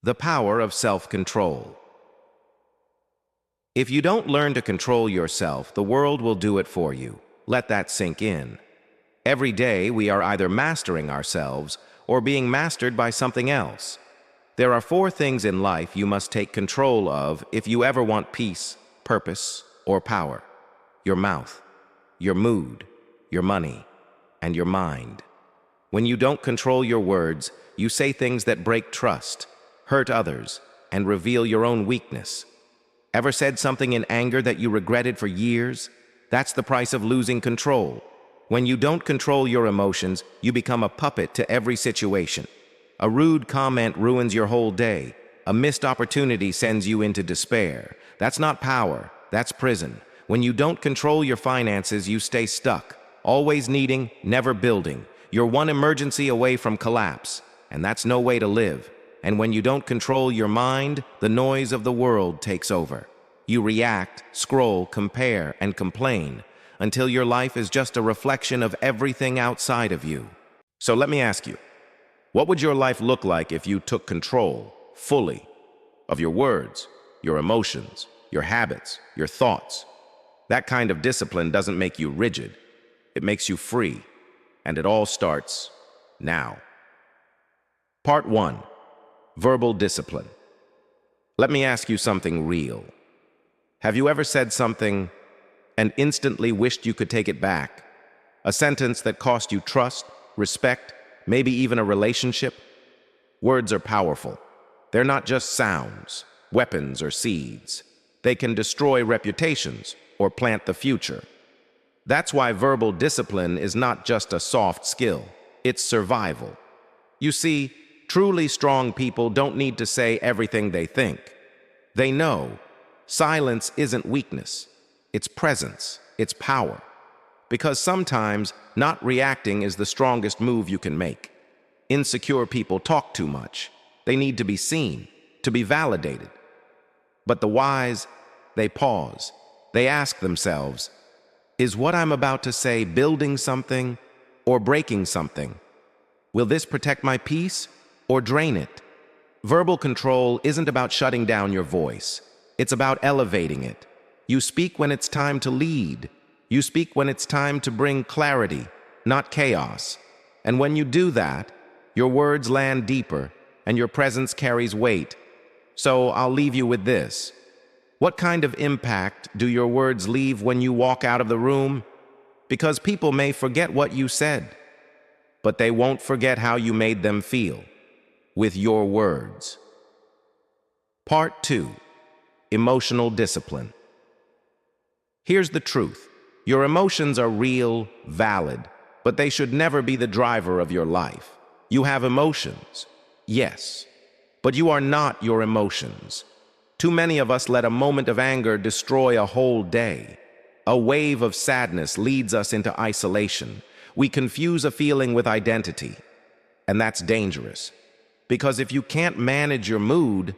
The power of self-control. If you don't learn to control yourself, the world will do it for you. Let that sink in. Every day, we are either mastering ourselves or being mastered by something else. There are 4 things in life you must take control of if you ever want peace, purpose, or power. Your mouth, your mood, your money, and your mind. When you don't control your words, you say things that break trust, hurt others, and reveal your own weakness. Ever said something in anger that you regretted for years? That's the price of losing control. When you don't control your emotions, you become a puppet to every situation. A rude comment ruins your whole day. A missed opportunity sends you into despair. That's not power, that's prison. When you don't control your finances, you stay stuck, always needing, never building. You're one emergency away from collapse, and that's no way to live. And when you don't control your mind, the noise of the world takes over. You react, scroll, compare, and complain until your life is just a reflection of everything outside of you. So let me ask you, what would your life look like if you took control, fully, of your words, your emotions, your habits, your thoughts? That kind of discipline doesn't make you rigid. It makes you free. And it all starts now. Part 1. Verbal discipline. Let me ask you something real. Have you ever said something and instantly wished you could take it back? A sentence that cost you trust, respect, maybe even a relationship? Words are powerful. They're not just sounds, weapons, or seeds. They can destroy reputations or plant the future. That's why verbal discipline is not just a soft skill. It's survival. You see, truly strong people don't need to say everything they think. They know silence isn't weakness. It's presence. It's power. Because sometimes not reacting is the strongest move you can make. Insecure people talk too much. They need to be seen, to be validated. But the wise, they pause. They ask themselves, is what I'm about to say building something or breaking something? Will this protect my peace or drain it? Verbal control isn't about shutting down your voice. It's about elevating it. You speak when it's time to lead. You speak when it's time to bring clarity, not chaos. And when you do that, your words land deeper and your presence carries weight. So I'll leave you with this. What kind of impact do your words leave when you walk out of the room? Because people may forget what you said, but they won't forget how you made them feel with your words. Part 2. Emotional discipline. Here's the truth. Your emotions are real, valid, but they should never be the driver of your life. You have emotions, yes, but you are not your emotions. Too many of us let a moment of anger destroy a whole day. A wave of sadness leads us into isolation. We confuse a feeling with identity, and that's dangerous. Because if you can't manage your mood,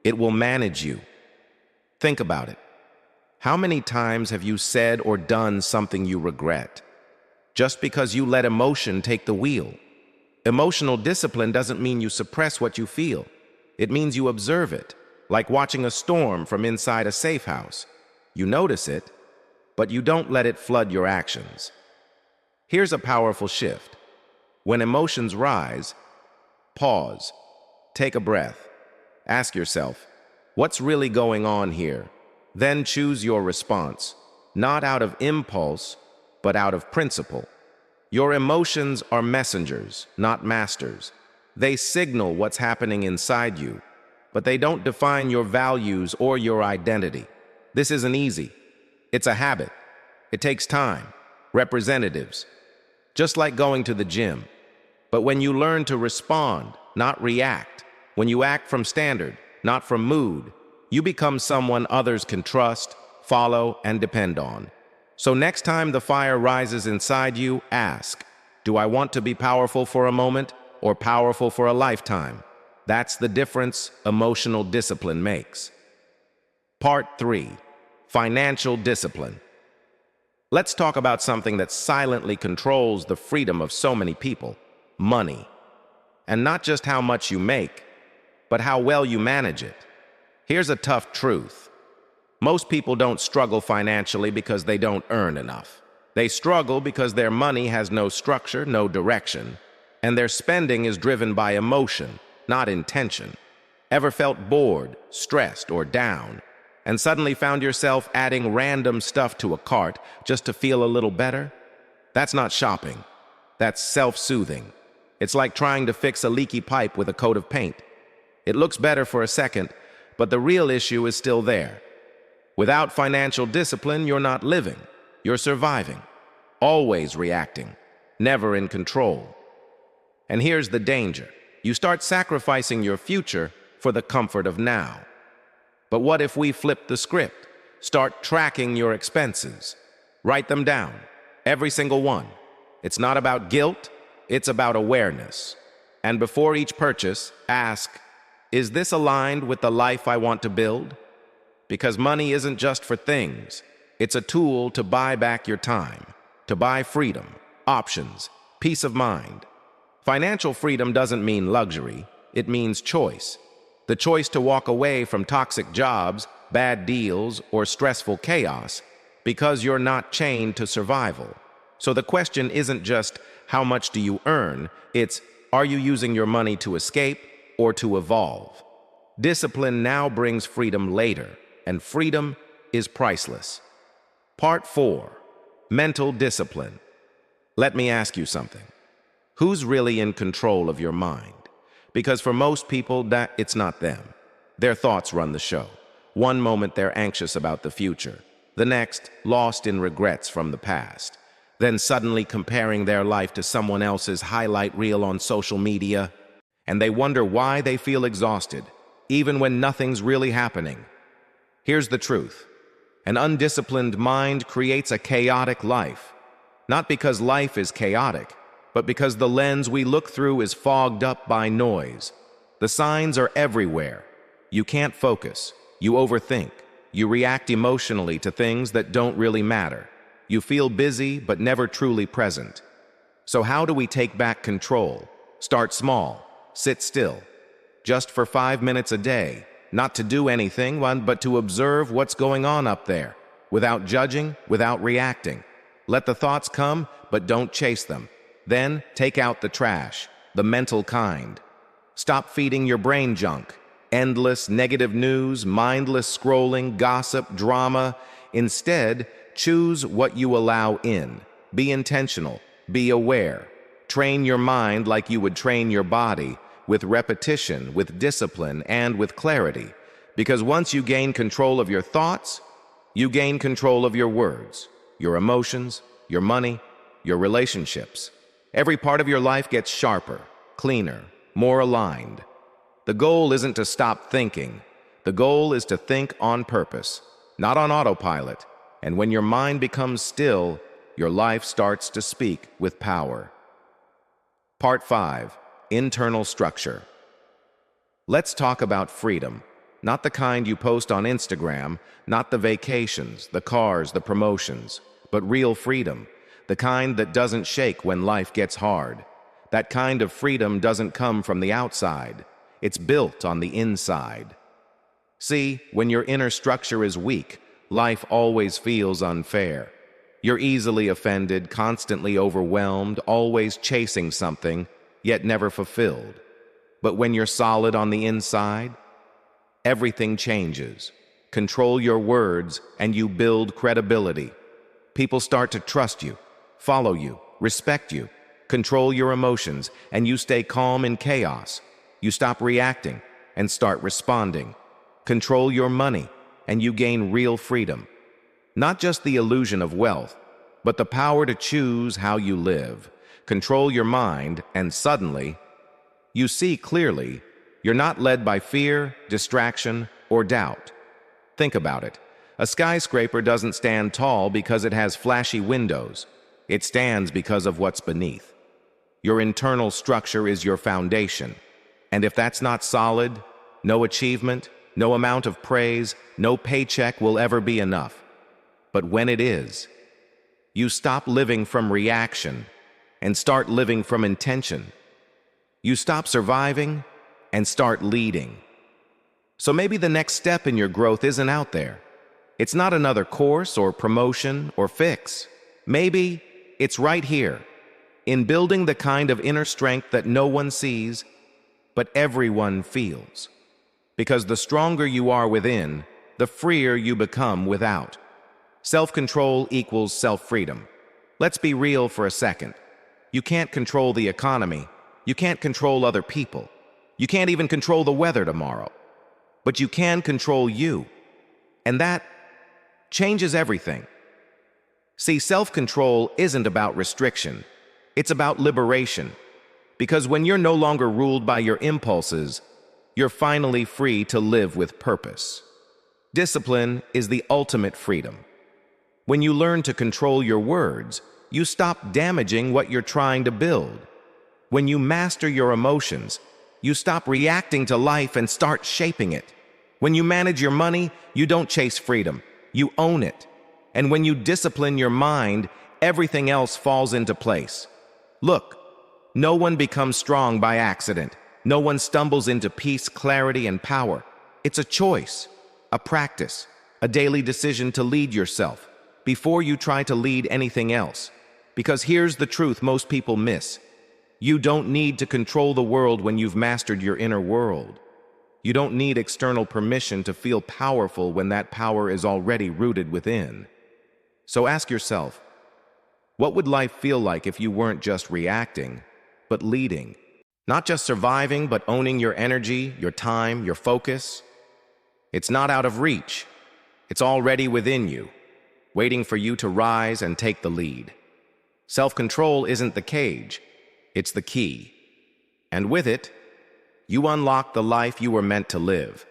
it will manage you. Think about it. How many times have you said or done something you regret just because you let emotion take the wheel? Emotional discipline doesn't mean you suppress what you feel. It means you observe it, like watching a storm from inside a safe house. You notice it, but you don't let it flood your actions. Here's a powerful shift. When emotions rise, pause, take a breath, ask yourself, what's really going on here? Then choose your response, not out of impulse, but out of principle. Your emotions are messengers, not masters. They signal what's happening inside you, but they don't define your values or your identity. This isn't easy. It's a habit. It takes time, representatives, just like going to the gym. But when you learn to respond, not react, when you act from standard, not from mood, you become someone others can trust, follow, and depend on. So next time the fire rises inside you, ask, do I want to be powerful for a moment or powerful for a lifetime? That's the difference emotional discipline makes. Part 3. Financial discipline. Let's talk about something that silently controls the freedom of so many people: money. And not just how much you make, but how well you manage it. Here's a tough truth. Most people don't struggle financially because they don't earn enough. They struggle because their money has no structure, no direction, and their spending is driven by emotion, not intention. Ever felt bored, stressed, or down, and suddenly found yourself adding random stuff to a cart just to feel a little better? That's not shopping. That's self-soothing. It's like trying to fix a leaky pipe with a coat of paint. It looks better for a second, but the real issue is still there. Without financial discipline, you're not living. You're surviving. Always reacting. Never in control. And here's the danger. You start sacrificing your future for the comfort of now. But what if we flip the script? Start tracking your expenses. Write them down. Every single one. It's not about guilt. It's about awareness. And before each purchase, ask, is this aligned with the life I want to build? Because money isn't just for things. It's a tool to buy back your time, to buy freedom, options, peace of mind. Financial freedom doesn't mean luxury. It means choice. The choice to walk away from toxic jobs, bad deals, or stressful chaos because you're not chained to survival. So the question isn't just how much do you earn, it's are you using your money to escape or to evolve? Discipline now brings freedom later, and freedom is priceless. Part 4. Mental discipline. Let me ask you something. Who's really in control of your mind? Because for most people, it's not them. Their thoughts run the show. One moment they're anxious about the future, the next lost in regrets from the past, then suddenly comparing their life to someone else's highlight reel on social media, and they wonder why they feel exhausted, even when nothing's really happening. Here's the truth. An undisciplined mind creates a chaotic life, not because life is chaotic, but because the lens we look through is fogged up by noise. The signs are everywhere. You can't focus. You overthink. You react emotionally to things that don't really matter. You feel busy but never truly present. So how do we take back control? Start small. Sit still. Just for 5 minutes a day. Not to do anything, but to observe what's going on up there. Without judging, without reacting. Let the thoughts come, but don't chase them. Then take out the trash, the mental kind. Stop feeding your brain junk. Endless negative news, mindless scrolling, gossip, drama. Instead, choose what you allow in. Be intentional. Be aware. Train your mind like you would train your body, with repetition, with discipline, and with clarity. Because once you gain control of your thoughts, you gain control of your words, your emotions, your money, your relationships. Every part of your life gets sharper, cleaner, more aligned. The goal isn't to stop thinking. The goal is to think on purpose, not on autopilot. And when your mind becomes still, your life starts to speak with power. Part 5. Internal structure. Let's talk about freedom. Not the kind you post on Instagram, not the vacations, the cars, the promotions, but real freedom. The kind that doesn't shake when life gets hard. That kind of freedom doesn't come from the outside. It's built on the inside. See, when your inner structure is weak, life always feels unfair. You're easily offended, constantly overwhelmed, always chasing something, yet never fulfilled. But when you're solid on the inside, everything changes. Control your words, and you build credibility. People start to trust you, follow you, respect you. Control your emotions, and you stay calm in chaos. You stop reacting and start responding. Control your money, and you gain real freedom. Not just the illusion of wealth, but the power to choose how you live. Control your mind, and suddenly, you see clearly. You're not led by fear, distraction, or doubt. Think about it. A skyscraper doesn't stand tall because it has flashy windows. It stands because of what's beneath. Your internal structure is your foundation. And if that's not solid, no achievement, no amount of praise, no paycheck will ever be enough. But when it is, you stop living from reaction and start living from intention. You stop surviving and start leading. So maybe the next step in your growth isn't out there. It's not another course or promotion or fix. Maybe it's right here, in building the kind of inner strength that no one sees, but everyone feels. Because the stronger you are within, the freer you become without. Self-control equals self-freedom. Let's be real for a second. You can't control the economy. You can't control other people. You can't even control the weather tomorrow. But you can control you. And that changes everything. See, self-control isn't about restriction. It's about liberation. Because when you're no longer ruled by your impulses, you're finally free to live with purpose. Discipline is the ultimate freedom. When you learn to control your words, you stop damaging what you're trying to build. When you master your emotions, you stop reacting to life and start shaping it. When you manage your money, you don't chase freedom, you own it. And when you discipline your mind, everything else falls into place. Look, no one becomes strong by accident. No one stumbles into peace, clarity, and power. It's a choice, a practice, a daily decision to lead yourself before you try to lead anything else. Because here's the truth most people miss. You don't need to control the world when you've mastered your inner world. You don't need external permission to feel powerful when that power is already rooted within. So ask yourself, what would life feel like if you weren't just reacting, but leading? Not just surviving, but owning your energy, your time, your focus. It's not out of reach. It's already within you, waiting for you to rise and take the lead. Self-control isn't the cage, it's the key. And with it, you unlock the life you were meant to live.